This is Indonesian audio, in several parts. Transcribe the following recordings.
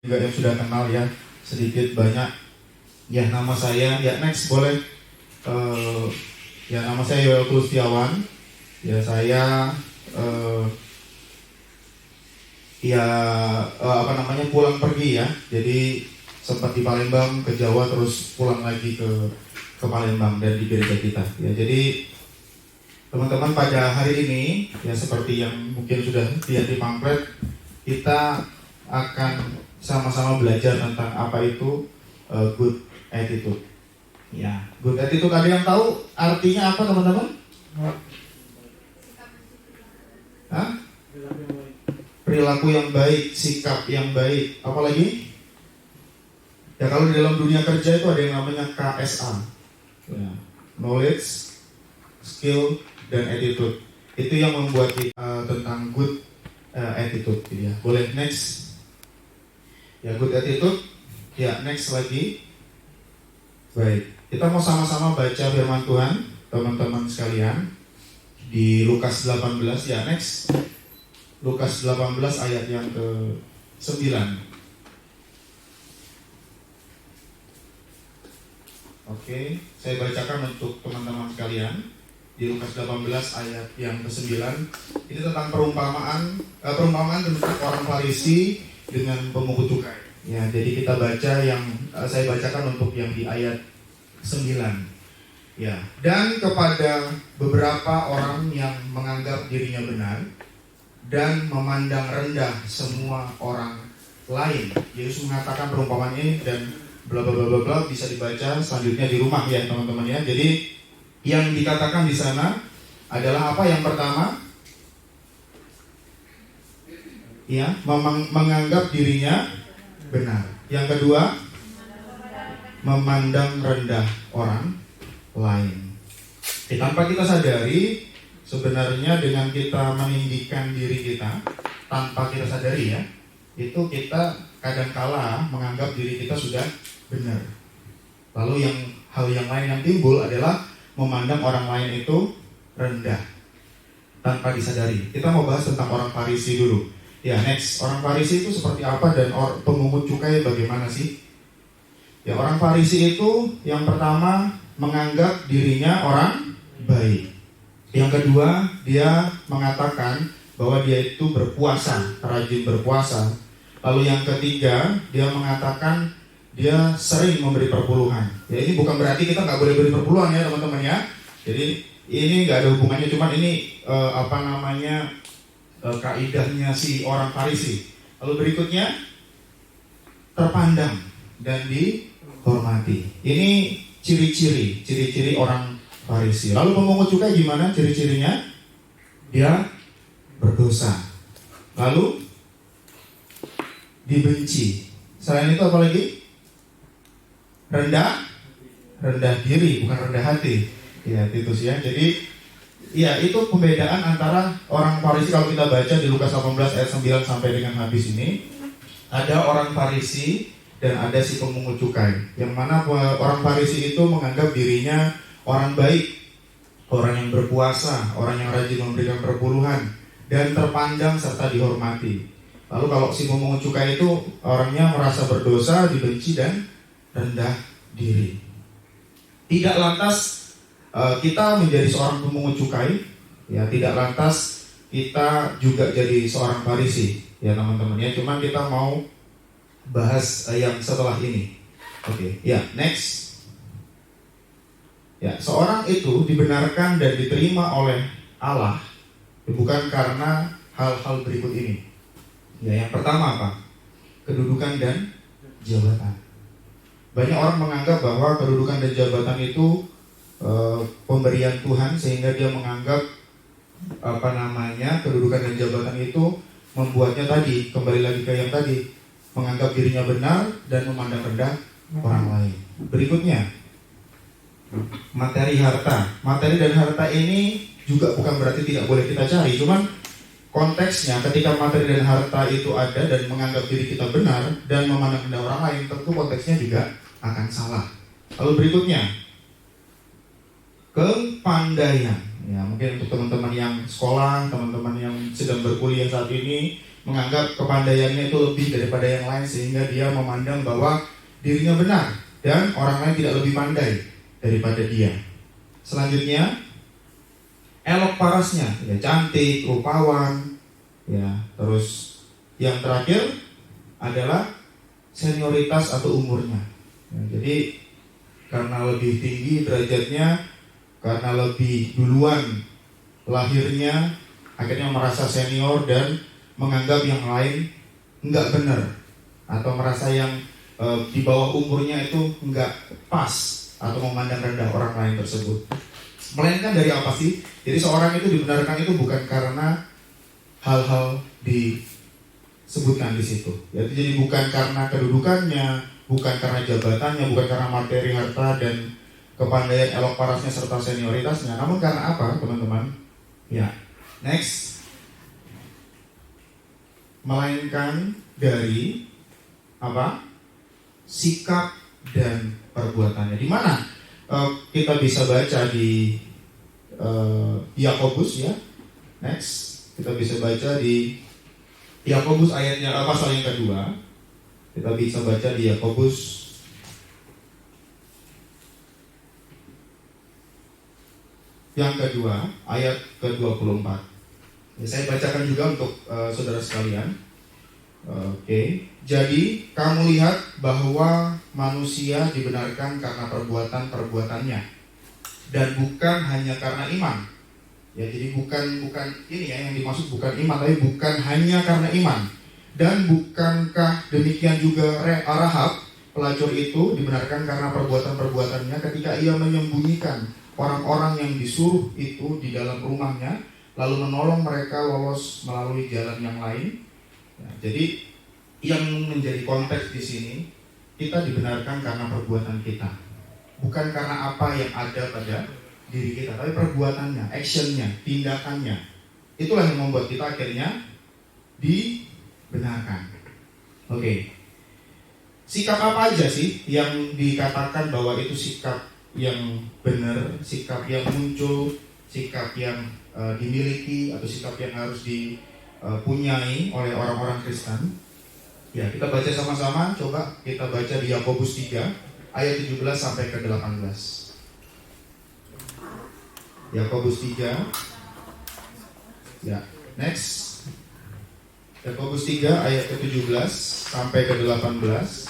juga yang sudah kenal ya, sedikit banyak. Ya, nama saya, ya next boleh. Ya, nama saya Yoel Kulustiawan. Ya, saya pulang pergi ya. Jadi sempat di Palembang ke Jawa, terus pulang lagi ke Palembang dan di gereja kita. Ya, jadi teman-teman pada hari ini ya, seperti yang mungkin sudah lihat di pamflet, kita akan sama-sama belajar tentang apa itu good attitude. Ya, good attitude, ada yang tahu artinya apa teman-teman? Hah? Perilaku yang baik, sikap yang baik. Apalagi? Ya, kalau di dalam dunia kerja itu ada yang namanya KSA. Ya, knowledge, skill, dan attitude. Itu yang membuat kita tentang good attitude. Ya, boleh next. Ya, good attitude. Ya, next lagi. Baik, kita mau sama-sama baca firman Tuhan, teman-teman sekalian, di Lukas 18. Ya, next. Lukas 18 ayat yang ke-9. Oke, saya bacakan untuk teman-teman sekalian. Di Lukas 18 ayat yang ke-9. Ini tentang perumpamaan tentang orang Farisi dengan pemungut cukai. Ya, jadi kita baca yang saya bacakan untuk yang di ayat 9. Ya, dan kepada beberapa orang yang menganggap dirinya benar dan memandang rendah semua orang lain. Yesus mengatakan perumpamaan ini dan bla bla bla bla, bisa dibaca selanjutnya di rumah ya teman-teman ya. Jadi yang dikatakan di sana adalah apa? Yang pertama, ya, menganggap dirinya benar. Yang kedua, memandang rendah orang lain. Tanpa kita sadari, sebenarnya dengan kita meninggikan diri kita tanpa kita sadari ya, itu kita kadangkala menganggap diri kita sudah benar. Lalu hal yang lain yang timbul adalah memandang orang lain itu rendah tanpa disadari. Kita mau bahas tentang orang Farisi dulu. Ya, next. Orang Farisi itu seperti apa dan pemungut cukai bagaimana sih? Ya, orang Farisi itu yang pertama menganggap dirinya orang baik. Yang kedua, dia mengatakan bahwa dia itu berpuasa, rajin berpuasa. Lalu yang ketiga, dia mengatakan dia sering memberi perpuluhan. Ya, ini bukan berarti kita nggak boleh beri perpuluhan ya teman-teman ya. Jadi ini nggak ada hubungannya, cuman ini kaidahnya si orang Farisi. Lalu berikutnya, terpandang dan dihormati. Ini ciri-ciri orang Farisi. Lalu pemungut cukai gimana ciri-cirinya? Dia berdosa. Lalu dibenci. Selain itu apa lagi? Rendah diri, bukan rendah hati. Ya, Titus ya. Jadi ya, itu pembedaan antara orang Farisi. Kalau kita baca di Lukas 18 ayat 9 sampai dengan habis ini, ada orang Farisi dan ada si pemungut cukai. Yang mana orang Farisi itu menganggap dirinya orang baik, orang yang berpuasa, orang yang rajin memberikan perpuluhan, dan terpandang serta dihormati. Lalu kalau si pemungut cukai itu orangnya merasa berdosa, dibenci, dan rendah diri. Tidak lantas kita menjadi seorang pemungut cukai, ya, tidak lantas kita juga jadi seorang Farisi, ya teman-teman ya. Cuman kita mau bahas yang setelah ini. Oke, ya, next. Ya, seorang itu dibenarkan dan diterima oleh Allah bukan karena hal-hal berikut ini. Ya, yang pertama apa? Kedudukan dan jabatan. Banyak orang menganggap bahwa kedudukan dan jabatan itu pemberian Tuhan, sehingga dia menganggap kedudukan dan jabatan itu membuatnya tadi, kembali lagi ke yang tadi, menganggap dirinya benar dan memandang rendah orang lain. Berikutnya, materi dan harta ini juga bukan berarti tidak boleh kita cari, cuman konteksnya ketika materi dan harta itu ada dan menganggap diri kita benar dan memandang rendah orang lain, tentu konteksnya juga akan salah. Lalu berikutnya, kepandaian. Ya, mungkin untuk teman-teman yang sekolah, teman-teman yang sedang berkuliah saat ini, menganggap kepandaiannya itu lebih daripada yang lain, sehingga dia memandang bahwa dirinya benar dan orang lain tidak lebih pandai daripada dia. Selanjutnya, elok parasnya, ya, cantik, rupawan, ya. Terus yang terakhir adalah senioritas atau umurnya. Ya, jadi karena lebih tinggi derajatnya, karena lebih duluan lahirnya, akhirnya merasa senior dan menganggap yang lain enggak benar, atau merasa yang di bawah umurnya itu enggak pas, atau memandang rendah orang lain tersebut. Melainkan dari apa sih? Jadi seorang itu dibenarkan itu bukan karena hal-hal disebutkan di situ. Jadi bukan karena kedudukannya, bukan karena jabatannya, bukan karena materi harta dan kepandaian elok parasnya serta senioritasnya, namun karena apa, teman-teman? Ya, next. Melainkan dari apa? Sikap dan perbuatannya. Di mana kita bisa baca di Yakobus, ya. Next, kita bisa baca di Yakobus ayatnya pasal yang kedua. Kita bisa baca di Yakobus yang kedua ayat ke-24. Ya, saya bacakan juga untuk saudara sekalian. Oke. Jadi kamu lihat bahwa manusia dibenarkan karena perbuatan-perbuatannya, dan bukan hanya karena iman. Ya, jadi bukan ini ya yang dimaksud, bukan iman, tapi bukan hanya karena iman. Dan bukankah demikian juga Rahab pelacur itu dibenarkan karena perbuatan-perbuatannya ketika ia menyembunyikan orang-orang yang disuruh itu di dalam rumahnya, lalu menolong mereka lolos melalui jalan yang lain. Ya, jadi yang menjadi konteks di sini, kita dibenarkan karena perbuatan kita, bukan karena apa yang ada pada diri kita, tapi perbuatannya, actionnya, tindakannya. Itulah yang membuat kita akhirnya dibenarkan. Oke. Sikap apa aja sih yang dikatakan bahwa itu sikap yang benar, sikap yang muncul, sikap yang dimiliki, atau sikap yang harus dipunyai oleh orang-orang Kristen? Ya, kita baca sama-sama. Coba kita baca di Yakobus 3 ayat 17 sampai ke 18. Yakobus 3. Ya, next. Yakobus 3 ayat ke-17 sampai ke 18.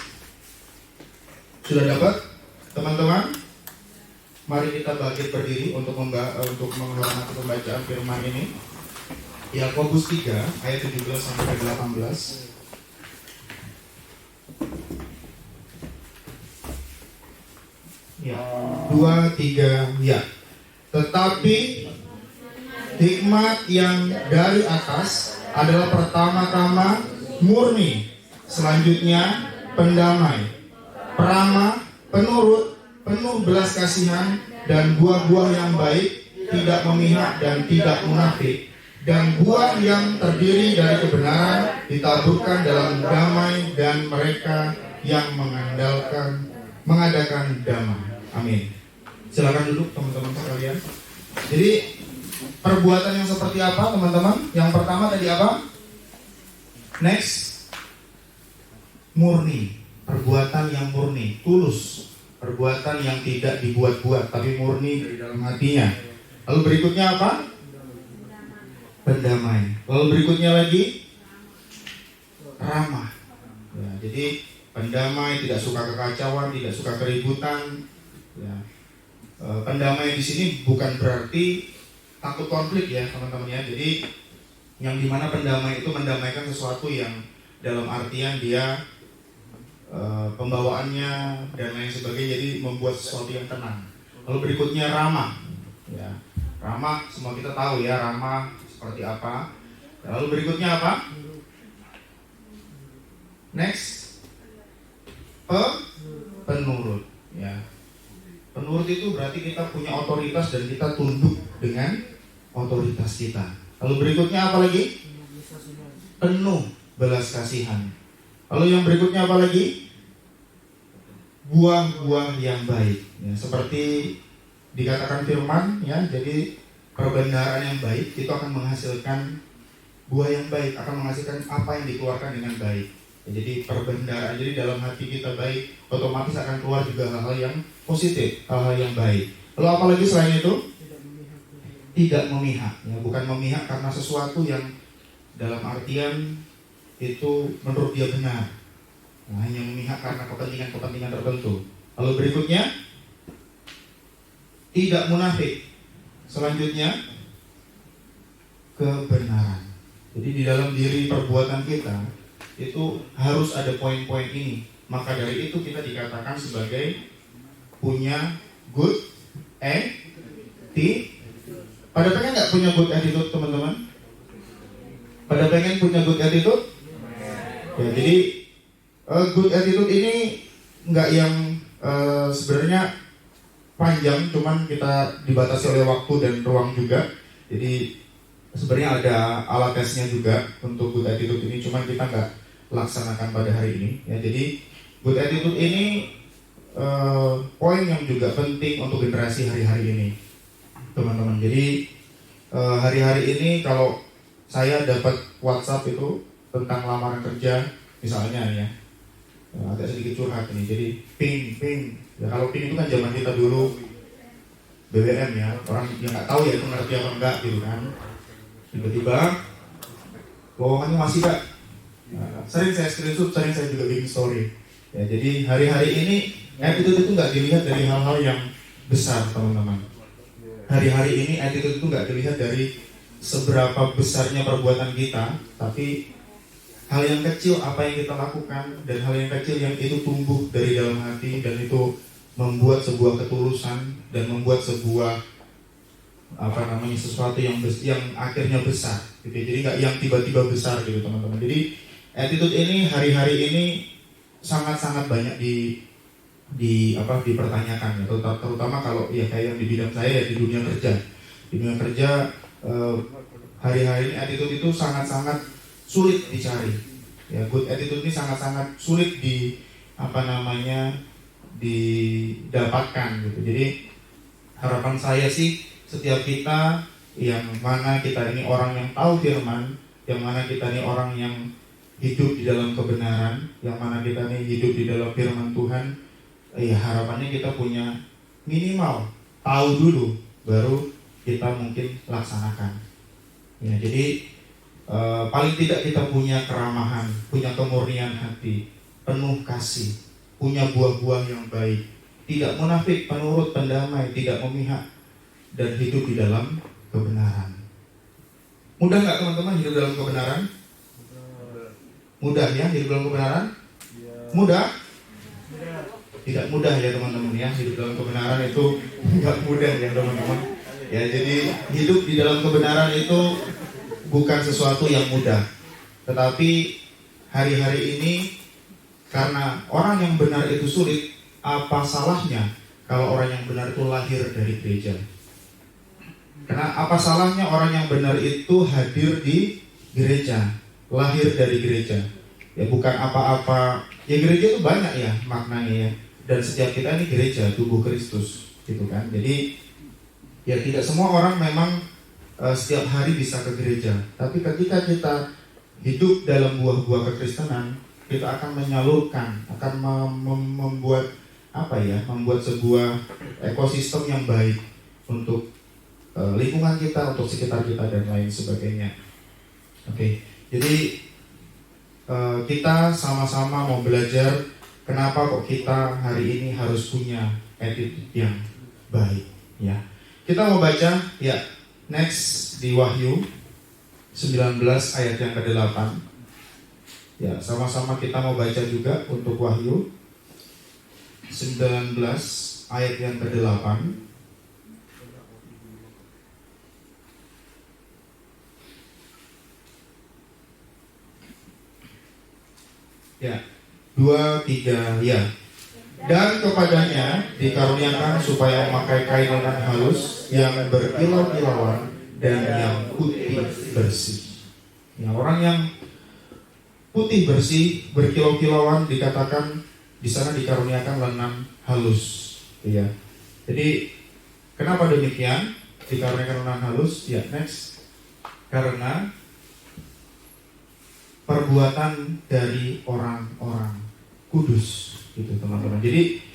Sudah dapat, teman-teman? Mari kita bangkit berdiri untuk menghormati pembacaan firman ini. Yakobus 3 ayat 17 sampai ke 18. Ya, 2, 3, ya. Tetapi hikmat yang dari atas adalah pertama-tama murni, selanjutnya pendamai, peramah, penurut, penuh belas kasihan, dan buah-buah yang baik, tidak memihak dan tidak munafik, dan buah yang terdiri dari kebenaran ditaburkan dalam damai dan mereka yang mengadakan damai. Amin. Silakan duduk teman-teman sekalian. Jadi perbuatan yang seperti apa, teman-teman? Yang pertama tadi apa? Next, murni. Perbuatan yang murni, tulus. Perbuatan yang tidak dibuat-buat, tapi murni dari dalam hatinya. Lalu berikutnya apa? Pendamai. Lalu berikutnya lagi ramah. Ya, jadi pendamai, tidak suka kekacauan, tidak suka keributan. Ya. Pendamai di sini bukan berarti takut konflik ya, teman-teman ya. Jadi yang dimana pendamai itu mendamaikan sesuatu yang dalam artian dia pembawaannya dan lain sebagainya, jadi membuat sesuatu yang tenang. Lalu berikutnya ramah. Ya, ramah semua kita tahu ya, ramah seperti apa. Lalu berikutnya apa? Next, penurut. Ya, penurut itu berarti kita punya otoritas dan kita tunduk dengan otoritas kita. Lalu berikutnya apa lagi? Penuh belas kasihan. Lalu yang berikutnya apa lagi? Buah-buah yang baik. Ya, seperti dikatakan firman, ya, jadi perbendaharaan yang baik itu akan menghasilkan buah yang baik, akan menghasilkan apa yang dikeluarkan dengan baik. Ya, jadi perbendaharaan, jadi dalam hati kita baik, otomatis akan keluar juga hal-hal yang positif, hal-hal yang baik. Lalu apalagi selain itu? Tidak memihak, ya, bukan memihak karena sesuatu yang dalam artian itu menurut dia benar. Nah, hanya memihak karena kepentingan-kepentingan tertentu. Lalu berikutnya, tidak munafik. Selanjutnya, kebenaran. Jadi di dalam diri perbuatan kita itu harus ada poin-poin ini. Maka dari itu kita dikatakan sebagai punya good attitude. Pada pengen nggak punya good attitude, teman-teman? Pada pengen punya good attitude? Ya, jadi good attitude ini nggak yang sebenarnya panjang, cuman kita dibatasi oleh waktu dan ruang juga. Jadi sebenarnya ada alat tesnya juga untuk good attitude ini, cuman kita nggak laksanakan pada hari ini. Ya, jadi good attitude ini poin yang juga penting untuk generasi hari-hari ini, teman-teman. Jadi hari-hari ini kalau saya dapat WhatsApp itu tentang lamaran kerja, misalnya ya, agak sedikit curhat ini. Jadi ping. Ya, kalau ping itu kan zaman kita dulu BBM ya, orang yang nggak tahu ya itu ngerti apa enggak gitu kan. Tiba-tiba lowongannya masih gak. Nah, sering saya screenshot, sering saya juga bikin story. Ya, jadi hari-hari ini attitude itu nggak dilihat dari hal-hal yang besar, teman-teman. Hari-hari ini attitude itu nggak dilihat dari seberapa besarnya perbuatan kita, tapi hal yang kecil apa yang kita lakukan, dan hal yang kecil yang itu tumbuh dari dalam hati, dan itu membuat sebuah ketulusan dan membuat sebuah sesuatu yang akhirnya besar gitu. Jadi nggak yang tiba-tiba besar gitu, teman-teman. Jadi attitude ini hari-hari ini sangat-sangat banyak dipertanyakan ya, terutama kalau ya kayak yang di bidang saya ya, di dunia kerja. Di dunia kerja hari-hari ini attitude itu sangat-sangat sulit dicari. Ya, good attitude ini sangat-sangat sulit didapatkan gitu. Jadi harapan saya sih setiap kita yang mana kita ini orang yang tahu firman, yang mana kita ini orang yang hidup di dalam kebenaran, yang mana kita ini hidup di dalam firman Tuhan, ya harapannya kita punya minimal tahu dulu baru kita mungkin laksanakan. Ya, jadi paling tidak kita punya keramahan, punya kemurnian hati, penuh kasih, punya buah-buah yang baik, tidak munafik, penurut, pendamai, tidak memihak, dan hidup di dalam kebenaran. Mudah nggak teman-teman hidup dalam kebenaran? Mudah ya hidup dalam kebenaran? Mudah? Tidak mudah ya teman-teman ya, hidup dalam kebenaran itu nggak mudah ya teman-teman. Ya, jadi hidup di dalam kebenaran itu bukan sesuatu yang mudah. Tetapi hari-hari ini karena orang yang benar itu sulit, apa salahnya kalau orang yang benar itu lahir dari gereja? Karena apa salahnya orang yang benar itu hadir di gereja, lahir dari gereja? Ya bukan apa-apa. Ya gereja itu banyak ya maknanya ya. Dan setiap kita ini gereja, tubuh Kristus, gitu kan. Jadi ya tidak semua orang memang setiap hari bisa ke gereja. Tapi ketika kita hidup dalam buah-buah kekristenan, kita akan menyalurkan, akan membuat membuat sebuah ekosistem yang baik untuk lingkungan kita, untuk sekitar kita dan lain sebagainya. Oke, jadi kita sama-sama mau belajar kenapa kok kita hari ini harus punya attitude yang baik. Ya, kita mau baca ya next di Wahyu 19 ayat yang ke-8. Ya, sama-sama kita mau baca juga untuk Wahyu 19 ayat yang ke-8. Ya, 2, 3, ya. Dan kepadanya dikaruniakan supaya memakai kain lenan halus yang berkilau-kilauan dan yang putih bersih. Ya, orang yang putih bersih, berkilau-kilauan dikatakan di sana dikaruniakan lenan halus. Ya. Jadi kenapa demikian? Dikaruniakan lenan halus? Ya, next. Karena perbuatan dari orang-orang kudus, gitu teman-teman. Jadi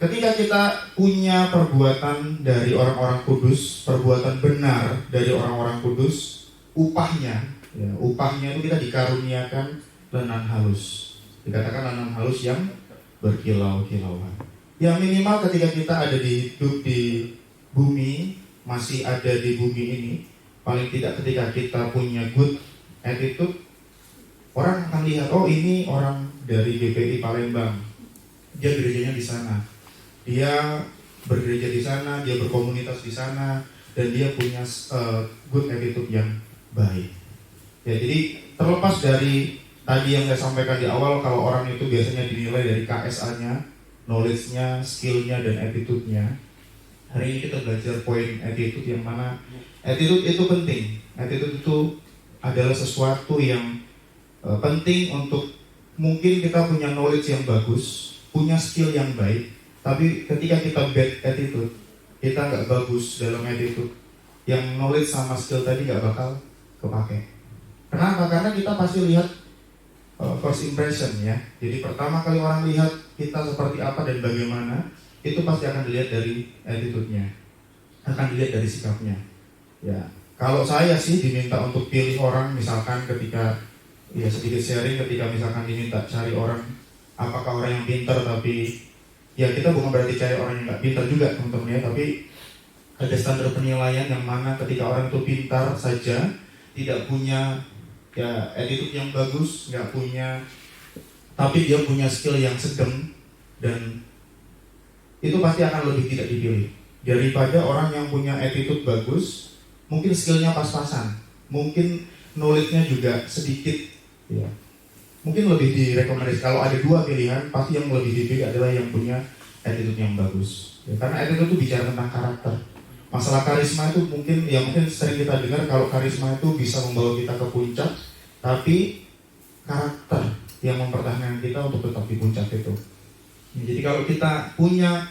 ketika kita punya perbuatan dari orang-orang kudus, perbuatan benar dari orang-orang kudus, upahnya, ya, upahnya itu kita dikaruniakan lenan halus. Dikatakan lenan halus yang berkilau-kilauan. Ya minimal ketika kita ada di hidup di bumi, masih ada di bumi ini, paling tidak ketika kita punya good attitude, orang akan lihat, oh ini orang dari GPI Palembang, dia gerejanya di sana, dia bergereja di sana, dia berkomunitas di sana, dan dia punya good attitude yang baik. Ya, jadi terlepas dari tadi yang saya sampaikan di awal, kalau orang itu biasanya dinilai dari KSA-nya, knowledge-nya, skill-nya, dan attitude-nya. Hari ini kita belajar poin attitude, yang mana attitude itu penting. Attitude itu adalah sesuatu yang penting untuk, mungkin kita punya knowledge yang bagus, punya skill yang baik, tapi ketika kita bad attitude, kita nggak bagus dalam attitude, yang knowledge sama skill tadi nggak bakal kepake. Kenapa? Karena kita pasti lihat first impression, ya. Jadi pertama kali orang lihat kita seperti apa dan bagaimana, itu pasti akan dilihat dari attitude-nya, akan dilihat dari sikapnya. Ya, kalau saya sih diminta untuk pilih orang, misalkan ketika, ya sedikit sharing, ketika misalkan diminta cari orang, apakah orang yang pintar, tapi ya kita bukan berarti cari orang yang nggak pintar juga teman-teman ya, tapi ada standar penilaian yang mana ketika orang itu pintar saja, tidak punya ya attitude yang bagus, nggak punya, tapi dia punya skill yang sedang, dan itu pasti akan lebih tidak dipilih daripada orang yang punya attitude bagus, mungkin skillnya pas-pasan, mungkin knowledge-nya juga sedikit, ya mungkin lebih direkomendasi. Kalau ada dua pilihan, pasti yang lebih dipilih adalah yang punya attitude yang bagus, ya, karena attitude itu bicara tentang karakter. Masalah karisma itu mungkin sering kita dengar, kalau karisma itu bisa membawa kita ke puncak, tapi karakter yang mempertahankan kita untuk tetap di puncak itu. Jadi kalau kita punya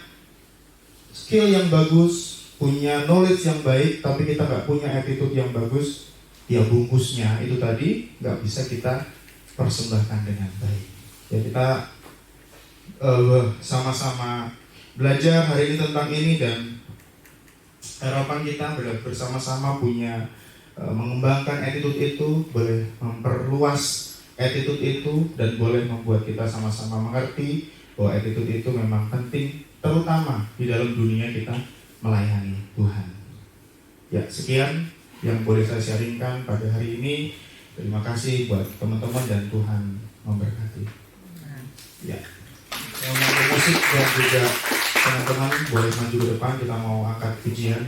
skill yang bagus, punya knowledge yang baik, tapi kita nggak punya attitude yang bagus, ya bungkusnya itu tadi nggak bisa kita persembahkan dengan baik. Ya kita sama-sama belajar hari ini tentang ini, dan harapan kita bersama-sama punya mengembangkan attitude itu, boleh memperluas attitude itu, dan boleh membuat kita sama-sama mengerti bahwa attitude itu memang penting, terutama di dalam dunia kita melayani Tuhan. Ya, sekian yang boleh saya sharingkan pada hari ini. Terima kasih buat teman-teman dan Tuhan memberkati. Ya, yang musik dan juga teman-teman boleh maju ke depan, kita mau angkat pujian.